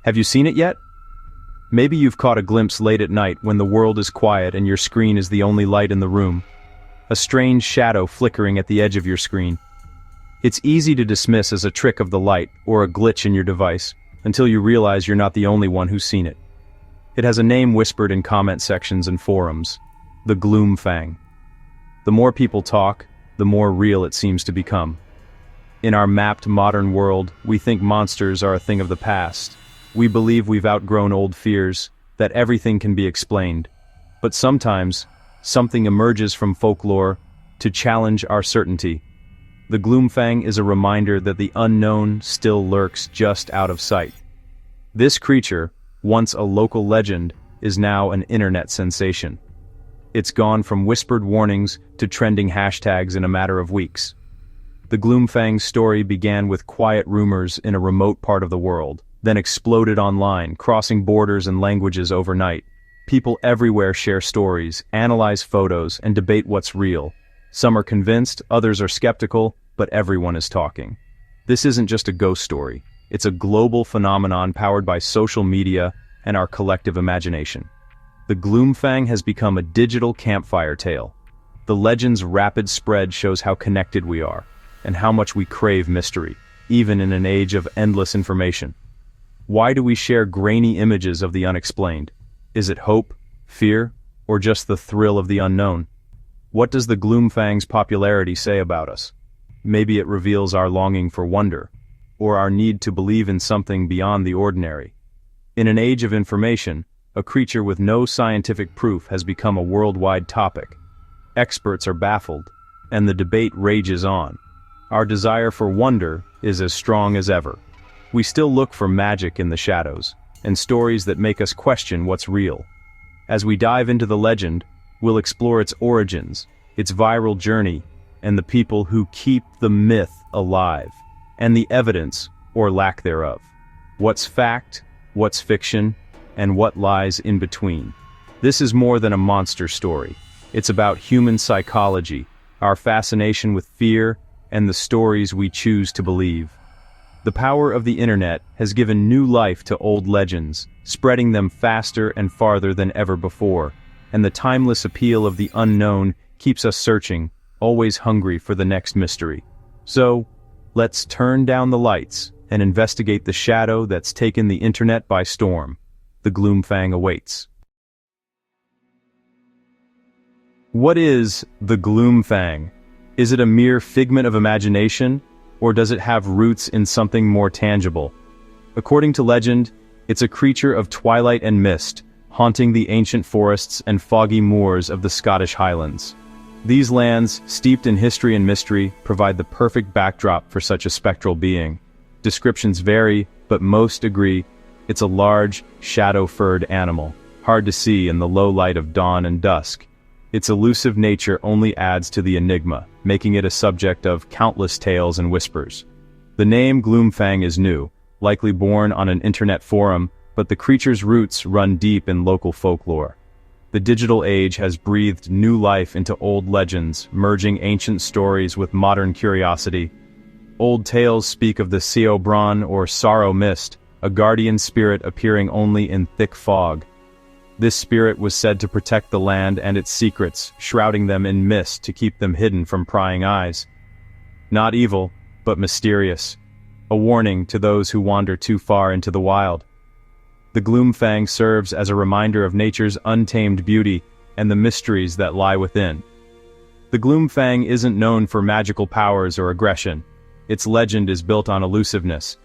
Have you seen it yet? Maybe you've caught a glimpse late at night when the world is quiet and your screen is the only light in the room. A strange shadow flickering at the edge of your screen. It's easy to dismiss as a trick of the light or a glitch in your device, until you realize you're not the only one who's seen it. It has a name whispered in comment sections and forums: the Gloomfang. The more people talk, the more real it seems to become. In our mapped modern world, we think monsters are a thing of the past. We believe we've outgrown old fears, that everything can be explained. But sometimes, something emerges from folklore to challenge our certainty. The Gloomfang is a reminder that the unknown still lurks just out of sight. This creature, once a local legend, is now an internet sensation. It's gone from whispered warnings to trending hashtags in a matter of weeks. The Gloomfang's story began with quiet rumors in a remote part of the world, then exploded online, crossing borders and languages overnight. People everywhere share stories, analyze photos, and debate what's real. Some are convinced, others are skeptical, but everyone is talking. This isn't just a ghost story. It's a global phenomenon powered by social media and our collective imagination. The Gloomfang has become a digital campfire tale. The legend's rapid spread shows how connected we are, and how much we crave mystery, even in an age of endless information. Why do we share grainy images of the unexplained? Is it hope, fear, or just the thrill of the unknown? What does the Gloomfang's popularity say about us? Maybe it reveals our longing for wonder, or our need to believe in something beyond the ordinary. In an age of information, a creature with no scientific proof has become a worldwide topic. Experts are baffled, and the debate rages on. Our desire for wonder is as strong as ever. We still look for magic in the shadows, and stories that make us question what's real. As we dive into the legend, we'll explore its origins, its viral journey, and the people who keep the myth alive, and the evidence, or lack thereof. What's fact, what's fiction, and what lies in between. This is more than a monster story. It's about human psychology, our fascination with fear, and the stories we choose to believe. The power of the internet has given new life to old legends, spreading them faster and farther than ever before, and the timeless appeal of the unknown keeps us searching, always hungry for the next mystery. So, let's turn down the lights and investigate the shadow that's taken the internet by storm. The Gloomfang awaits. What is the Gloomfang? Is it a mere figment of imagination, or does it have roots in something more tangible? According to legend, it's a creature of twilight and mist, haunting the ancient forests and foggy moors of the Scottish Highlands. These lands, steeped in history and mystery, provide the perfect backdrop for such a spectral being. Descriptions vary, but most agree it's a large, shadow-furred animal, hard to see in the low light of dawn and dusk. Its elusive nature only adds to the enigma, making it a subject of countless tales and whispers. The name Gloomfang is new, likely born on an internet forum, but the creature's roots run deep in local folklore. The digital age has breathed new life into old legends, merging ancient stories with modern curiosity. Old tales speak of the Seobran or Sorrow Mist, a guardian spirit appearing only in thick fog. This spirit was said to protect the land and its secrets, shrouding them in mist to keep them hidden from prying eyes. Not evil, but mysterious. A warning to those who wander too far into the wild. The Gloomfang serves as a reminder of nature's untamed beauty and the mysteries that lie within. The Gloomfang isn't known for magical powers or aggression. Its legend is built on elusiveness.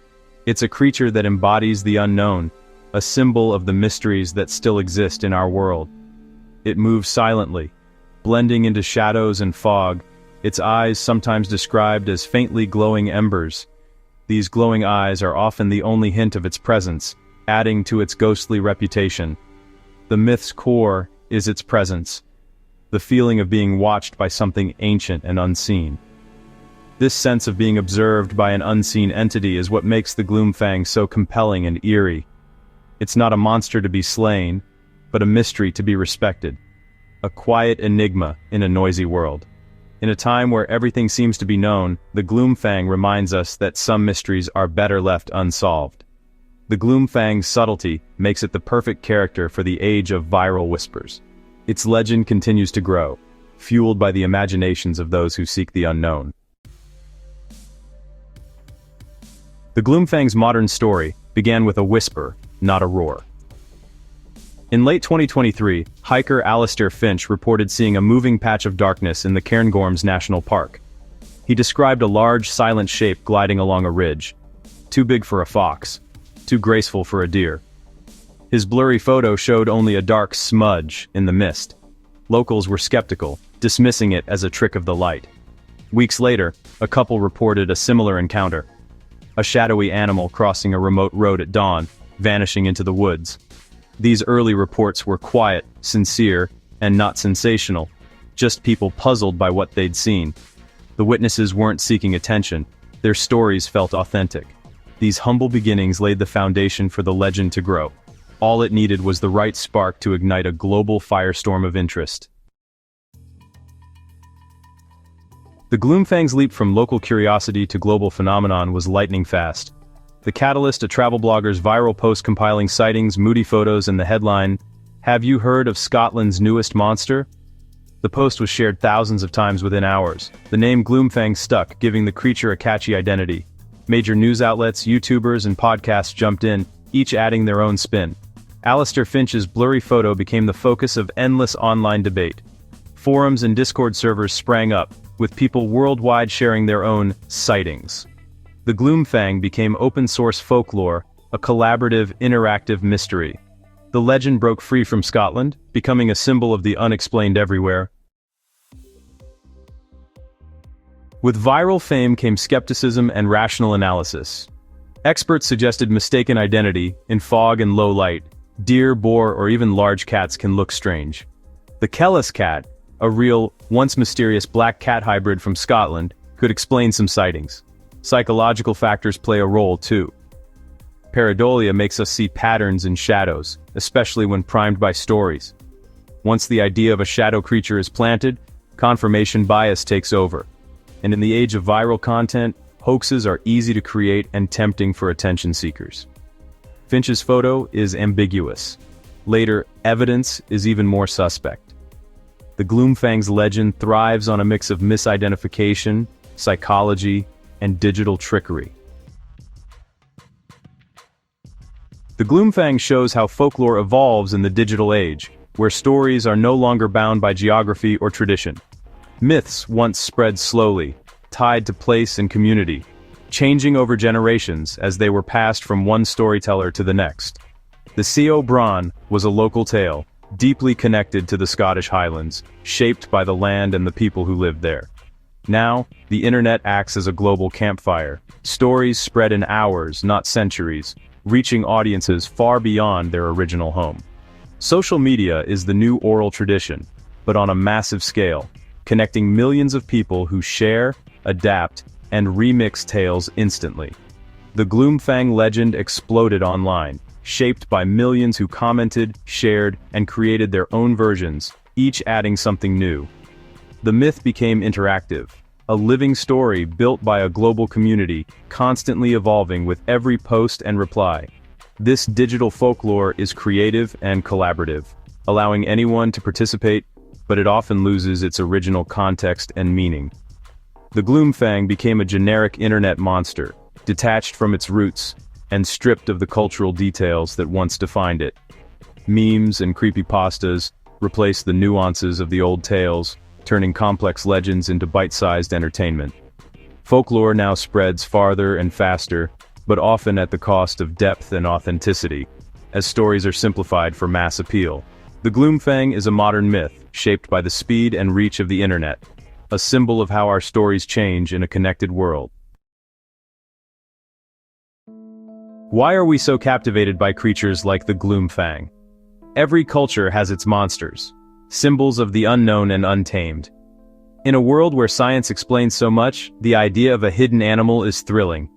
It's a creature that embodies the unknown, a symbol of the mysteries that still exist in our world. It moves silently, blending into shadows and fog, its eyes sometimes described as faintly glowing embers. These glowing eyes are often the only hint of its presence, adding to its ghostly reputation. The myth's core is its presence, the feeling of being watched by something ancient and unseen. This sense of being observed by an unseen entity is what makes the Gloomfang so compelling and eerie. It's not a monster to be slain, but a mystery to be respected. A quiet enigma in a noisy world. In a time where everything seems to be known, the Gloomfang reminds us that some mysteries are better left unsolved. The Gloomfang's subtlety makes it the perfect character for the age of viral whispers. Its legend continues to grow, fueled by the imaginations of those who seek the unknown. The Gloomfang's modern story began with a whisper, not a roar. In late 2023, hiker Alistair Finch reported seeing a moving patch of darkness in the Cairngorms National Park. He described a large, silent shape gliding along a ridge. Too big for a fox. Too graceful for a deer. His blurry photo showed only a dark smudge in the mist. Locals were skeptical, dismissing it as a trick of the light. Weeks later, a couple reported a similar encounter. A shadowy animal crossing a remote road at dawn, vanishing into the woods. These early reports were quiet, sincere, and not sensational, just people puzzled by what they'd seen. The witnesses weren't seeking attention, their stories felt authentic. These humble beginnings laid the foundation for the legend to grow. All it needed was the right spark to ignite a global firestorm of interest. The Gloomfang's leap from local curiosity to global phenomenon was lightning fast. The catalyst, a travel blogger's viral post compiling sightings, moody photos, and the headline, "Have you heard of Scotland's newest monster?" The post was shared thousands of times within hours. The name Gloomfang stuck, giving the creature a catchy identity. Major news outlets, YouTubers, and podcasts jumped in, each adding their own spin. Alistair Finch's blurry photo became the focus of endless online debate. Forums and Discord servers sprang up, with people worldwide sharing their own sightings. The Gloomfang became open-source folklore, a collaborative, interactive mystery. The legend broke free from Scotland, becoming a symbol of the unexplained everywhere. With viral fame came skepticism and rational analysis. Experts suggested mistaken identity. In fog and low light, deer, boar, or even large cats can look strange. The Kellis cat, a real, once mysterious black cat hybrid from Scotland, could explain some sightings. Psychological factors play a role too. Pareidolia makes us see patterns in shadows, especially when primed by stories. Once the idea of a shadow creature is planted, confirmation bias takes over. And in the age of viral content, hoaxes are easy to create and tempting for attention seekers. Finch's photo is ambiguous. Later, evidence is even more suspect. The Gloomfang's legend thrives on a mix of misidentification, psychology, and digital trickery. The Gloomfang shows how folklore evolves in the digital age, where stories are no longer bound by geography or tradition. Myths once spread slowly, tied to place and community, changing over generations as they were passed from one storyteller to the next. The Seo Bran was a local tale, deeply connected to the Scottish Highlands, shaped by the land and the people who lived there. Now, the internet acts as a global campfire. Stories spread in hours, not centuries, reaching audiences far beyond their original home. Social media is the new oral tradition, but on a massive scale, connecting millions of people who share, adapt, and remix tales instantly. The Gloomfang legend exploded online, shaped by millions who commented, shared, and created their own versions, each adding something new. The myth became interactive, a living story built by a global community, constantly evolving with every post and reply. This digital folklore is creative and collaborative, allowing anyone to participate, but it often loses its original context and meaning. The Gloomfang became a generic internet monster, detached from its roots, and stripped of the cultural details that once defined it. Memes and creepypastas replaced the nuances of the old tales, turning complex legends into bite-sized entertainment. Folklore now spreads farther and faster, but often at the cost of depth and authenticity, as stories are simplified for mass appeal. The Gloomfang is a modern myth, shaped by the speed and reach of the internet, a symbol of how our stories change in a connected world. Why are we so captivated by creatures like the Gloomfang? Every culture has its monsters, symbols of the unknown and untamed. In a world where science explains so much, the idea of a hidden animal is thrilling.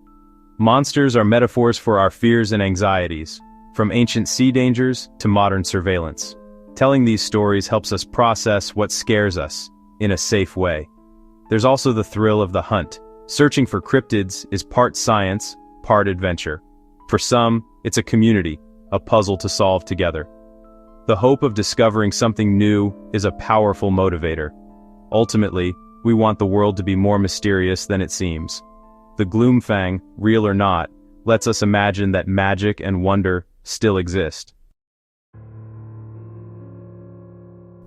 Monsters are metaphors for our fears and anxieties, from ancient sea dangers to modern surveillance. Telling these stories helps us process what scares us, in a safe way. There's also the thrill of the hunt. Searching for cryptids is part science, part adventure. For some, It's a community, a puzzle to solve together. The hope of discovering something new is a powerful motivator. Ultimately, we want the world to be more mysterious than it seems. The Gloomfang, real or not, lets us imagine that magic and wonder still exist.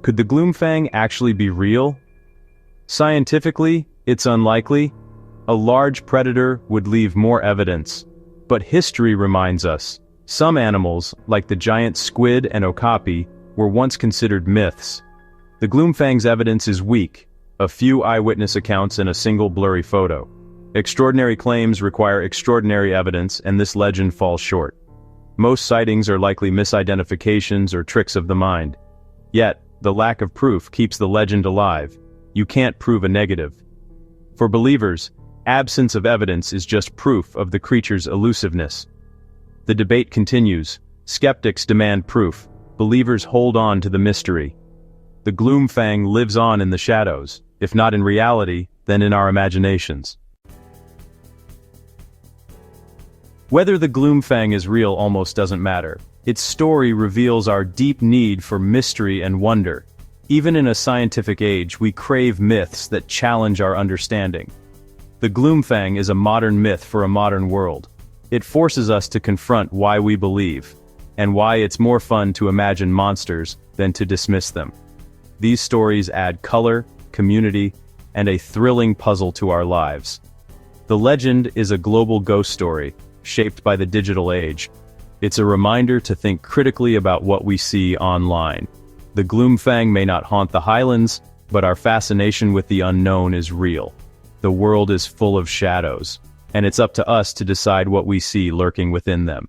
Could the Gloomfang actually be real? Scientifically, it's unlikely. A large predator would leave more evidence. But history reminds us, some animals, like the giant squid and okapi, were once considered myths. The Gloomfang's evidence is weak, a few eyewitness accounts and a single blurry photo. Extraordinary claims require extraordinary evidence, and this legend falls short. Most sightings are likely misidentifications or tricks of the mind. Yet, the lack of proof keeps the legend alive. You can't prove a negative. For believers, absence of evidence is just proof of the creature's elusiveness. The debate continues. Skeptics demand proof. Believers hold on to the mystery. The Gloomfang lives on in the shadows, if not in reality, then in our imaginations. Whether the Gloomfang is real almost doesn't matter. Its story reveals our deep need for mystery and wonder. Even in a scientific age, we crave myths that challenge our understanding. The Gloomfang is a modern myth for a modern world. It forces us to confront why we believe, and why it's more fun to imagine monsters than to dismiss them. These stories add color, community, and a thrilling puzzle to our lives. The legend is a global ghost story, shaped by the digital age. It's a reminder to think critically about what we see online. The Gloomfang may not haunt the Highlands, but our fascination with the unknown is real. The world is full of shadows, and it's up to us to decide what we see lurking within them.